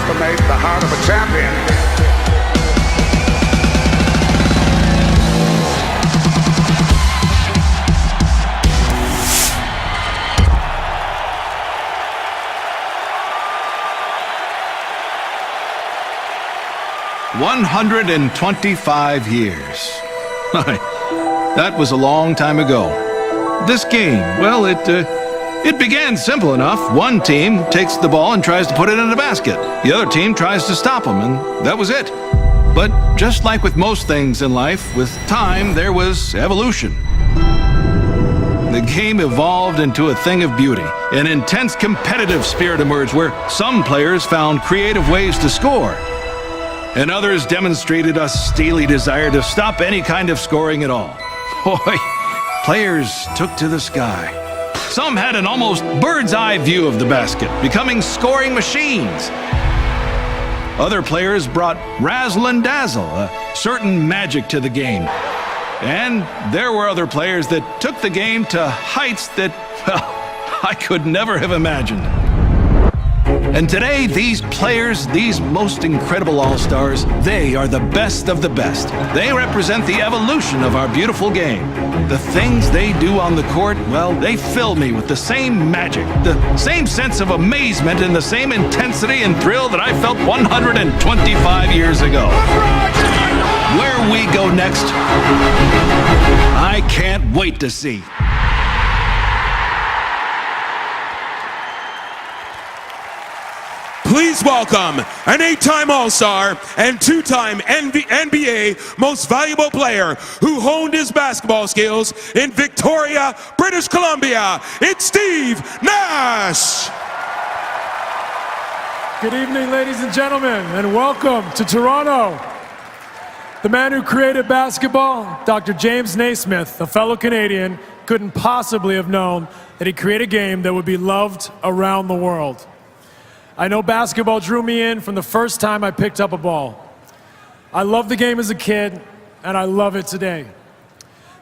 underestimate the heart of a champion. "125 years. That was a long time ago. This game, well, it began simple enough. One team takes the ball and tries to put it in the basket. The other team tries to stop them, and that was it. But just like with most things in life, with time there was evolution. The game evolved into a thing of beauty. An intense competitive spirit emerged where some players found creative ways to score, and others demonstrated a steely desire to stop any kind of scoring at all. Boy, players took to the sky. Some had an almost bird's-eye view of the basket, becoming scoring machines. Other players brought razzle and dazzle, a certain magic to the game. And there were other players that took the game to heights that, well, I could never have imagined. And today, these players, these most incredible all-stars, they are the best of the best. They represent the evolution of our beautiful game. The things they do on the court, well, they fill me with the same magic, the same sense of amazement, and the same intensity and thrill that I felt 125 years ago. Where we go next, I can't wait to see. Please welcome an 8-time All-Star and 2-time NBA Most Valuable Player who honed his basketball skills in Victoria, British Columbia. It's Steve Nash. Good evening, ladies and gentlemen, and welcome to Toronto. The man who created basketball, Dr. James Naismith, a fellow Canadian, couldn't possibly have known that he'd create a game that would be loved around the world. I know basketball drew me in from the first time I picked up a ball. I loved the game as a kid, and I love it today.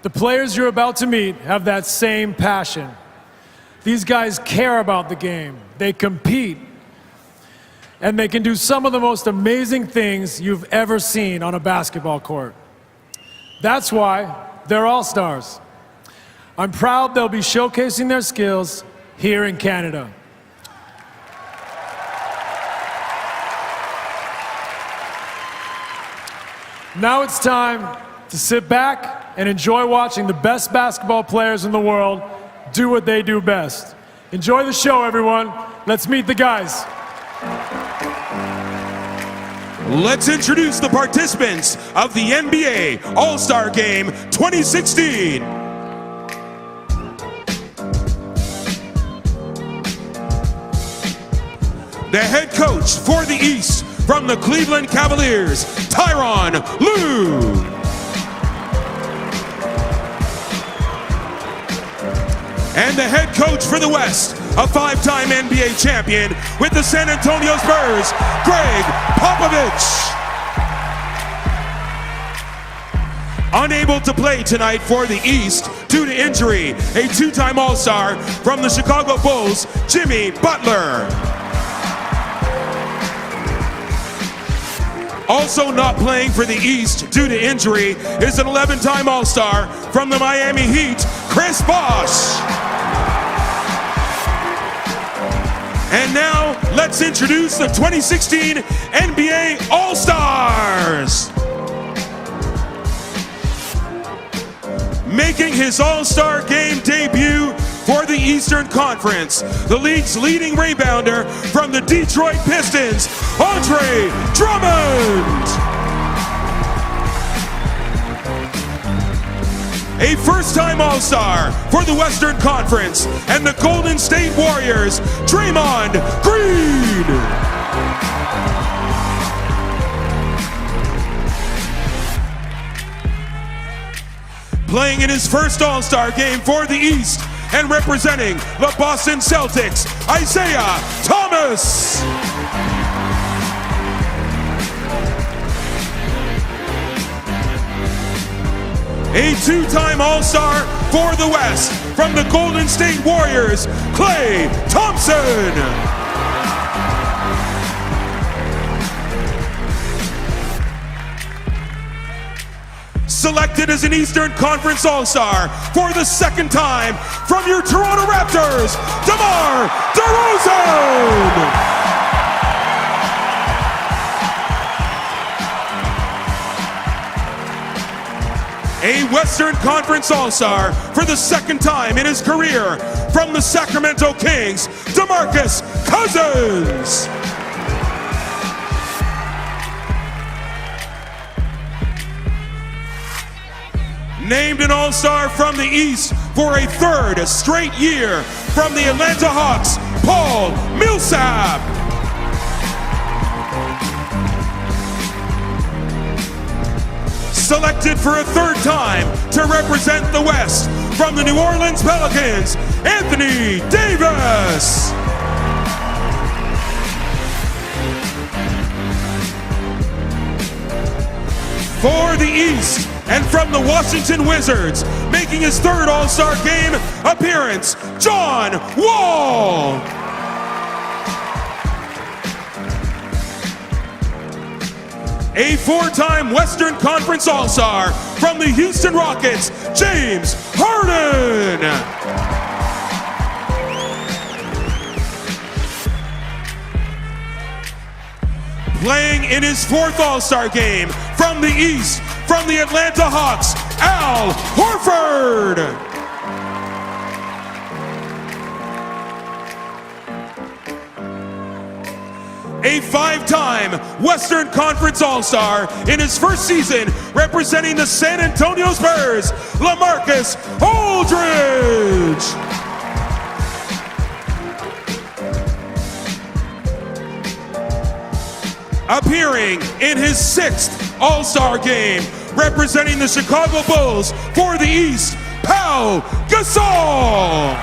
The players you're about to meet have that same passion. These guys care about the game, they compete, and they can do some of the most amazing things you've ever seen on a basketball court. That's why they're all-stars. I'm proud they'll be showcasing their skills here in Canada. Now it's time to sit back and enjoy watching the best basketball players in the world do what they do best. Enjoy the show, everyone. Let's meet the guys. Let's introduce the participants of the NBA All-Star Game 2016. The head coach for the East from the Cleveland Cavaliers, Tyronn Lue. And the head coach for the West, a 5-time NBA champion with the San Antonio Spurs, Greg Popovich. Unable to play tonight for the East due to injury, a 2-time All-Star from the Chicago Bulls, Jimmy Butler. Also not playing for the East due to injury is an 11-time All-Star from the Miami Heat, Chris Bosh. And now, let's introduce the 2016 NBA All-Stars. Making his All-Star Game debut for the Eastern Conference, the league's leading rebounder from the Detroit Pistons, Andre Drummond. A first-time All-Star for the Western Conference and the Golden State Warriors, Draymond Green. Playing in his first All-Star game for the East and representing the Boston Celtics, Isaiah Thomas. A 2-time All-Star for the West from the Golden State Warriors, Klay Thompson. selected as an Eastern Conference All-Star for the second time from your Toronto Raptors, DeMar DeRozan. A Western Conference All-Star for the second time in his career from the Sacramento Kings, DeMarcus Cousins. Named an All-Star from the East for a third straight year from the Atlanta Hawks, Paul Millsap. Selected for a third time to represent the West from the New Orleans Pelicans, Anthony Davis. For the East and from the Washington Wizards, making his third All-Star Game appearance, John Wall. A four-time Western Conference All-Star from the Houston Rockets, James Harden. Playing in his fourth All-Star Game from the East, from the Atlanta Hawks, Al Horford. A five-time Western Conference All-Star in his first season representing the San Antonio Spurs, LaMarcus Aldridge. Appearing in his sixth All-Star Game representing the Chicago Bulls for the East, Pau Gasol.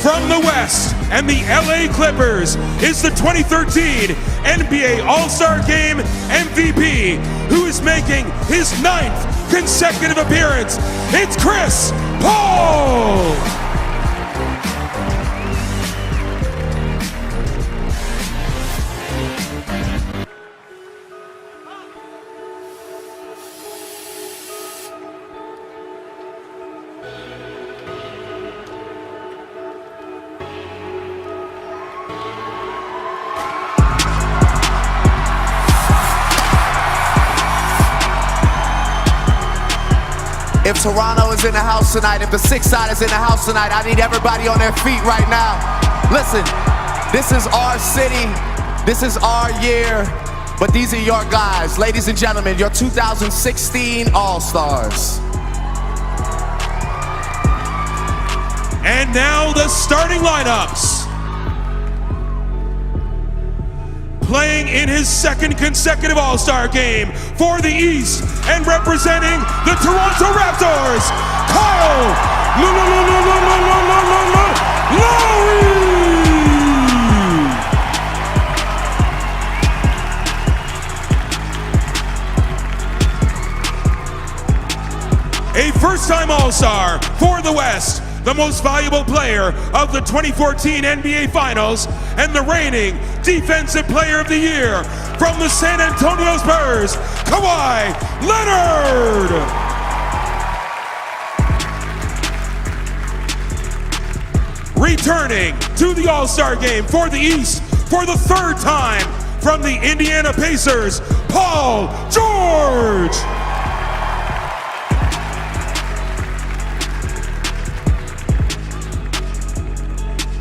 From the West and the LA Clippers is the 2013 NBA All-Star Game MVP, who is making his 9th consecutive appearance. It's Chris Paul. If Toronto is in the house tonight, if the six side is in the house tonight, I need everybody on their feet right now. Listen, this is our city, this is our year, but these are your guys. Ladies and gentlemen, your 2016 All-Stars. And now the starting lineups. Playing in his second consecutive All-Star Game for the East and representing the Toronto Raptors, Kyle Lowry. A first-time All-Star for the West, the most valuable player of the 2014 NBA Finals, and the reigning Defensive Player of the Year from the San Antonio Spurs, Kawhi Leonard. Returning to the All-Star Game for the East for the third time from the Indiana Pacers, Paul George.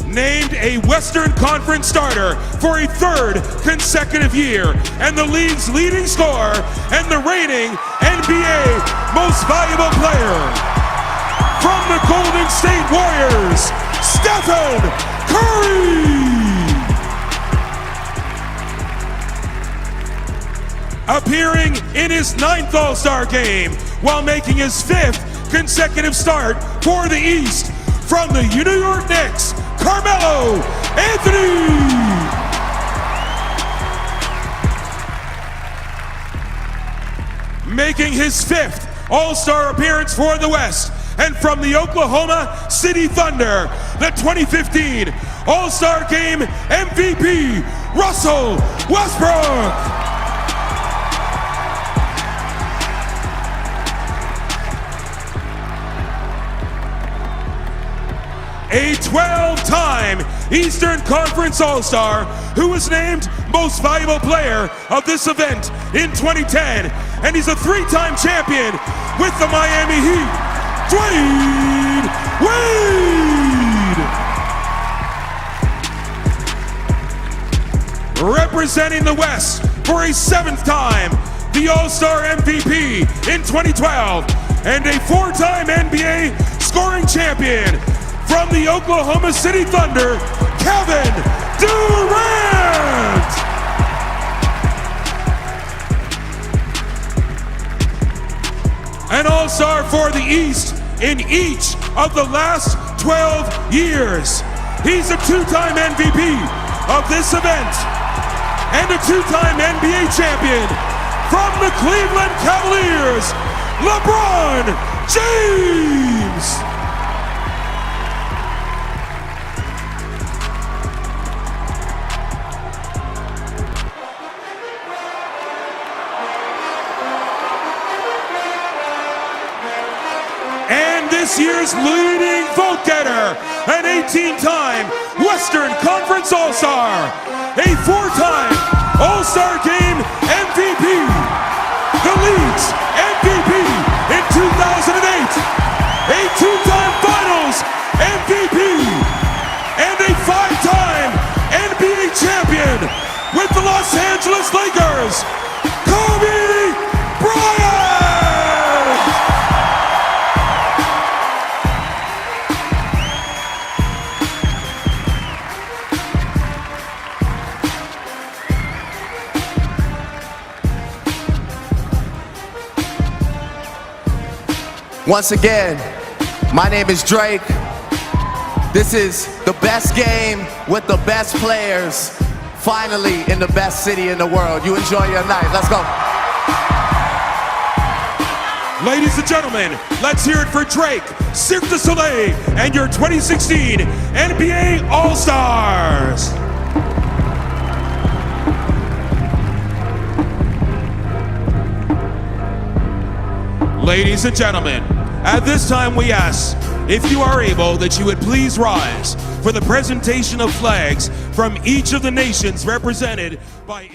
Named a Western Conference starter for a third consecutive year, and the league's leading scorer and the reigning NBA most valuable player. From the Golden State Warriors, Stephen Curry. Appearing in his 9th All-Star Game while making his 5th consecutive start for the East, from the New York Knicks, Carmelo Anthony. Making his 5th All-Star appearance for the West, and from the Oklahoma City Thunder, the 2015 All-Star Game MVP, Russell Westbrook. A 12-time Eastern Conference All-Star who was named Most Valuable Player of this event in 2010. And he's a 3-time champion with the Miami Heat, Dwayne Wade. Representing the West for a 7th time, the All-Star MVP in 2012, and a 4-time NBA scoring champion from the Oklahoma City Thunder, Kevin Durant. An All-Star for the East in each of the last 12 years. He's a 2-time MVP of this event and a 2-time NBA champion from the Cleveland Cavaliers, LeBron James. This year's leading vote getter, an 18-time Western Conference All-Star, a 4-time All-Star Game MVP, the league's MVP in 2008, a 2-time Finals MVP, and a 5-time NBA champion with the Los Angeles Lakers, Kobe Bryant! Once again, my name is Drake. This is the best game with the best players, finally in the best city in the world. You enjoy your night. Let's go. Ladies and gentlemen, let's hear it for Drake, Cirque du Soleil, and your 2016 NBA All-Stars. Ladies and gentlemen, at this time we ask, if you are able, that you would please rise for the presentation of flags from each of the nations represented by